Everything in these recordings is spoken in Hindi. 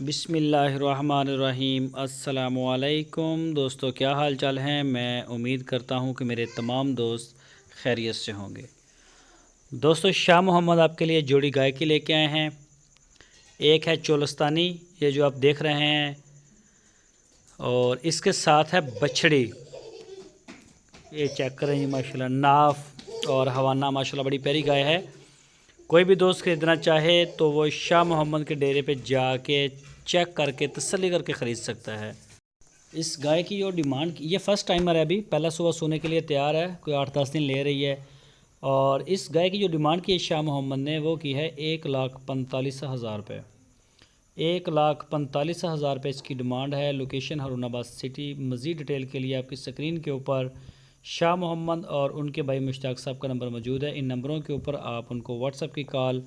बिस्मिल्लाहिर्रहमानिर्रहीम। अस्सलामुअलैकुम दोस्तों, क्या हाल चाल हैं। मैं उम्मीद करता हूं कि मेरे तमाम दोस्त खैरियत से होंगे। दोस्तों, शाह मोहम्मद आपके लिए जोड़ी गाय की लेके आए हैं। एक है चोलस्तानी, ये जो आप देख रहे हैं, और इसके साथ है बछड़ी। ये चेक करें जी, माशाल्लाह नाफ और हवाना माशाल्लाह बड़ी प्यारी गाय है। कोई भी दोस्त ख़रीदना चाहे तो वो शाह मोहम्मद के डेरे पे जाके चेक करके तसल्ली करके ख़रीद सकता है। इस गाय की जो डिमांड, ये फ़र्स्ट टाइमर है, अभी पहला सुबह सोने के लिए तैयार है, कोई 8-10 दिन ले रही है। और इस गाय की जो डिमांड की है शाह मोहम्मद ने, वो की है 1,45,000 रुपये। 1,45,000 रुपये इसकी डिमांड है। Location Harunabad city. मज़ीद डिटेल के लिए आपकी स्क्रीन के ऊपर शाह मोहम्मद और उनके भाई मुश्ताक साहब का नंबर मौजूद है। इन नंबरों के ऊपर आप उनको व्हाट्सएप की कॉल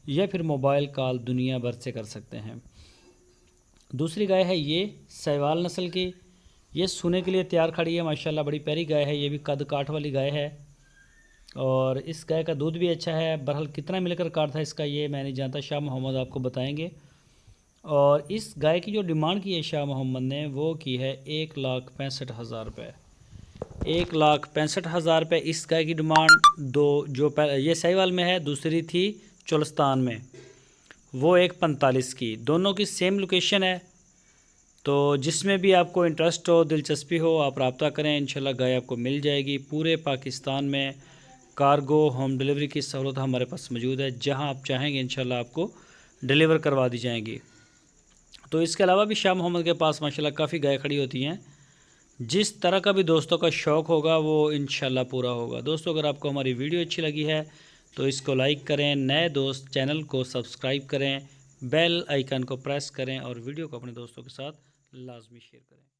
या फिर मोबाइल कॉल दुनिया भर से कर सकते हैं। दूसरी गाय है ये सहवाल नस्ल की, ये सोने के लिए तैयार खड़ी है, माशाल्लाह बड़ी प्यारी गाय है। ये भी कद काठ वाली गाय है और इस गाय का दूध भी अच्छा है। बहरहाल कितना मिलकर काट था इसका ये मैं नहीं जानता, शाह मोहम्मद आपको बताएंगे। और इस गाय की जो डिमांड की है शाह मोहम्मद ने, वो की है 1,65,000 रुपये। 1,65,000 रुपये इस गाय की डिमांड। दो जो ये साहिवाल में है, दूसरी थी चोलस्तान में, वो 1,45 की। दोनों की सेम लोकेशन है, तो जिसमें भी आपको इंटरेस्ट हो, दिलचस्पी हो, आप रब्ता करें, इंशाल्लाह गाय आपको मिल जाएगी। पूरे पाकिस्तान में कार्गो होम डिलीवरी की सहूलत हमारे पास मौजूद है। जहां आप चाहेंगे इंशाल्लाह आपको डिलीवर करवा दी जाएंगी। तो इसके अलावा भी शाह मोहम्मद के पास माशाल्लाह काफ़ी गाय खड़ी होती हैं। जिस तरह का भी दोस्तों का शौक़ होगा वो इंशाल्लाह पूरा होगा। दोस्तों, अगर आपको हमारी वीडियो अच्छी लगी है तो इसको लाइक करें, नए दोस्त चैनल को सब्सक्राइब करें, बेल आइकन को प्रेस करें और वीडियो को अपने दोस्तों के साथ लाजमी शेयर करें।